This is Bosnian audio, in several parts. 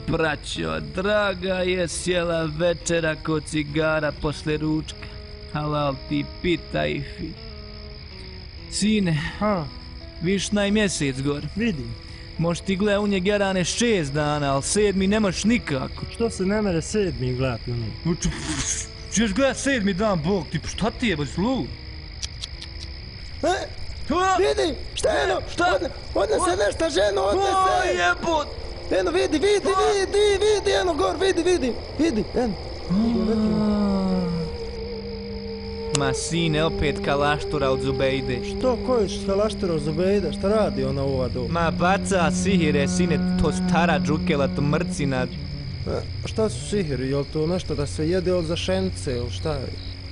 Braćo, draga je sjela večera kod cigara posle ručka. Halal ti pita i fi. Sine, višnaj mjesec gor. Vidim. Moš ti gleda u njeg jarane 6 dana, al 7. nemaš nikako. Što se ne mere 7. gledati u njeg? Češ gledat 7. dan, Bog ti, šta ti je, boj lud? Vidi, šta je ono? Šta? Odnese nešto ženo, O, odnese! jebot! Eno, vidi, eno, gor, vidi, eno. Ma sine, opet kalaštura od Zubejde. Što, ko je kalaštura od Zubejde? Šta radi ona ova do? Ma baca sihire, sine, to stara džukela, to mrcina. Šta su sihiri, jel to nešto da se jede od zašence, ili šta je?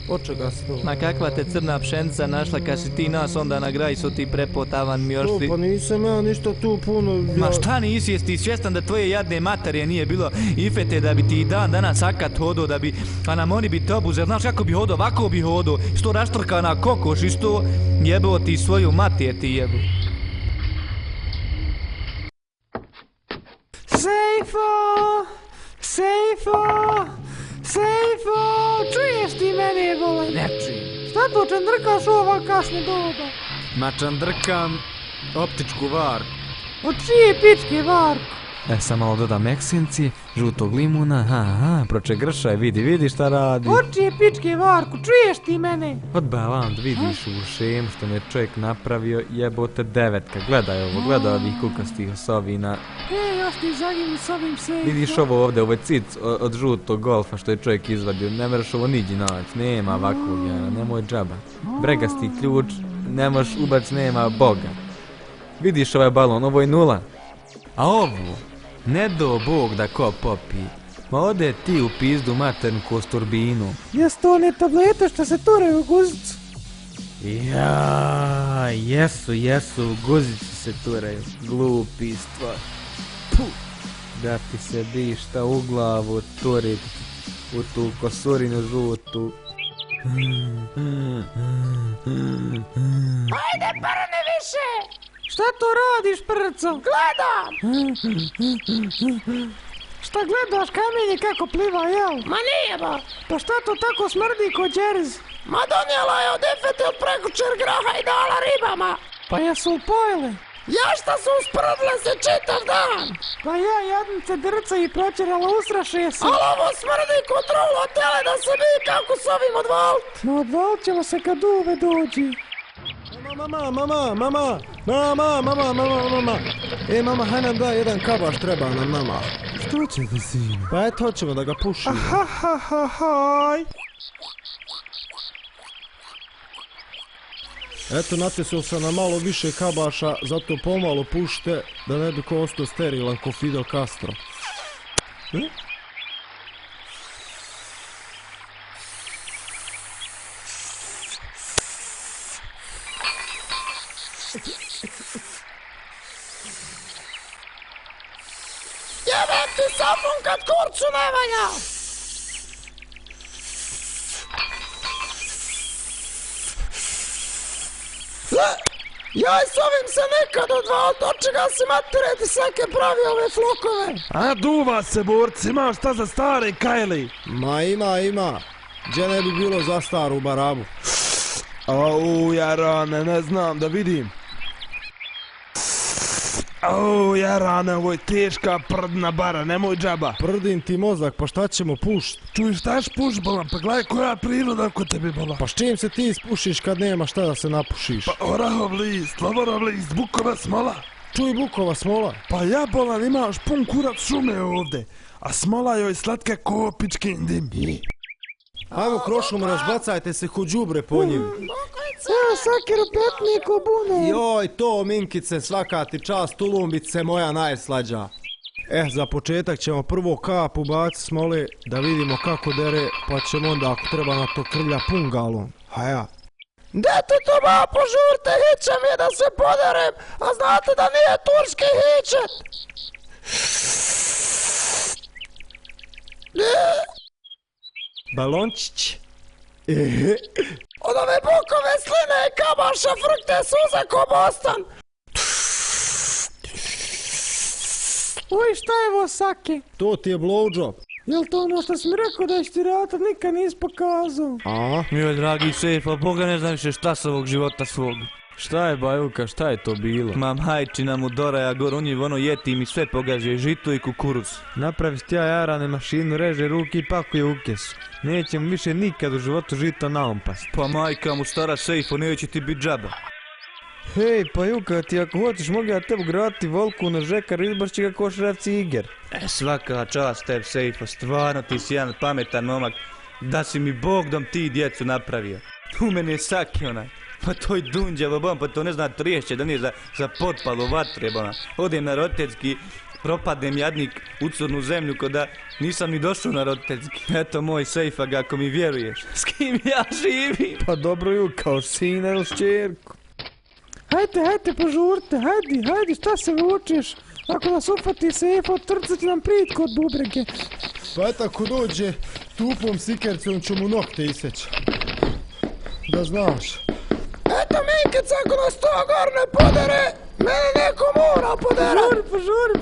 Od čega se to? Ma kakva te crna pšenica našla kad si ti nas onda na graj su ti prepotavan mi još ti... Pa nisam ja ništa tu puno... Ma šta nisi, jesi ti svjestan da tvoje jadne materije nije bilo ifete da bi ti dan danas sakat hodo, da bi... A na moni bi te obuzer, znaš kako bi hodo, ovako bi hodo, isto raštrkana kokoš, isto jebo ti svoju matijer ti jebu. Sejfo, čuješ ti mene, bole? Ne čujem. Šta to čandrkaš u ova kasno doba? Ma čandrkam optičku varku. Od čije pičke, Varko? Sam malo dodam eksencije, žutog limuna, proče gršaj, vidi šta radi. Od čije pičke, Varko, čuješ ti mene? Odbavam, vidiš u šem što mi je čovjek napravio, jebote 9. Gledaj ovo, gledaj ovih kukastih osovina. Ja ti zagim s ovim sejfom. Vidiš ovo ovdje, ovo je cic od žutog golfa što je čovjek izvadio, ne mreš ovo niđi naći, nema ovakvog jara, nemoj džaba. Bregasti ključ, ne moš ubac, nema Boga. Vidiš ovaj balon, ovo je 0. A ovo, ne do Bog da ko popi. Ma ode ti u pizdu maternu ko s turbinu. Jes to one tablete što se turaju u guzicu? Ja, jesu, u guzicu se turaju, glupi stvar. Puh, da ti se dišta u glavu turit, u tu kosurinu žutu. Ajde, prne više! Šta to radiš, prco? Gledam! Šta gledaš, kamenje kako pliva, jel? Ma nije ba! Pa šta to tako smrdi ko džerz? Ma donijela je od efete od prekučer graha i dala ribama! Pa jesu pojele? Ja šta su usprdle se čitav dan! Pa ja jadnice drca i pročerala ustraše se! Ali ovo smrdi ko trulo tele da se mi kako s ovim odvalit! No odvalit ćemo se kad uve dođi! Mama! E, mama, haj nam daj jedan kabaš, treba nam, mama. Što će da sine? Pa eto, hoćemo da ga pušimo. Ahahahahaj! Eto, natisao sam na malo više kabaša, zato pomalo pušte, da ne bi ko ostao sterilan ko Fidel Castro. Jebem ti sapun kad kurcu ne valja! Joj, s ovim se nekad odvalt, od čega si matere ti svake pravi ove flokove? A duva se, borci, imaš šta za stare kajli? Ma ima. Gdje ne bi bilo za staru barabu? Au, jarane, ne znam da vidim. Au, jarane, ovo je teška prdna bara, nemoj džaba. Prdim ti mozak, pa šta ćemo pušt? Čuj, šta špuš, bolan, pa gledaj koja priroda kod tebi, bolan. Pa s čim se ti ispušiš kad nema šta da se napušiš? Pa orahov list, lovorov list, bukova smola. Čuj, bukova smola. Pa ja, bolan, imaš pun kurac šume ovde, a smola joj slatka ko pičkin dim. Ajmo krošom, razbacajte se ko đubre po njim. Evo sakiru petniku bune. Joj, to, minkice, svaka ti čast, tulumbice moja najslađa. Za početak ćemo prvo kap ubaciti smole da vidimo kako dere, pa ćemo onda ako treba na to krlja pun galon. Haja. Dete to ba, požurte, hića mi je da se poderem, a znate da nije turski hićet. Balončić. Od ove bukove sline i kabaša frkte suze ko Boston. Uj, šta je ovo Saki? To ti je blowjob. Jel to ono što si mi rekao da ćeš ti raditi, nikad nisi pokazao? A? Joj, dragi Sejfa, Boga ne znam više šta s ovog života svog. Šta je Bajuka, šta je to bilo? Ma majčina mu doraja gor, on je ono jeti mi sve pogađa, žito i kukuruz. Napravi stja jarane mašinu, reže ruke i pakuje u kesu. Neće mu više nikad u životu žito naompast. Pa majka mu stara Sejfo, neće ti bit džaba. Hej, Pajuka, ti ako hoćeš mogu ja tebu graditi volku na žekar, izbašći ga ko šrefci Iger. Svaka čast tebi Sejfo, stvarno ti si jedan pametan momak. Da si mi Bogdom ti djecu napravio. U mene je Saki onaj. Pa to je dunđavo bom, pa to ne zna triješće da nije za potpalu vatre bona. Odem na Rotecki, propadnem jadnik u crnu zemlju ko da nisam ni došao na Rotecki. Eto moj Sejfag, ako mi vjeruješ. S kim ja živim? Pa dobro ju, kao sina ili šćerku. Hajde, požurte, hajde, šta se vučeš? Ako nas ufati Sejfa, trcat nam prit kod bubrege. Pa eto ako dođe tupom sikercom ću mu nokte isjeći. Da znaš. Eto Minkica, ako nas to gor ne podere, mene neko mora poderat.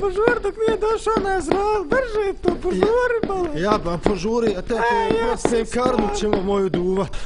Požuri, dok nije došao na Ezrael, drži to, požuri malo. Ja ba požuri, a te prostim karnu ćemo moju duvat.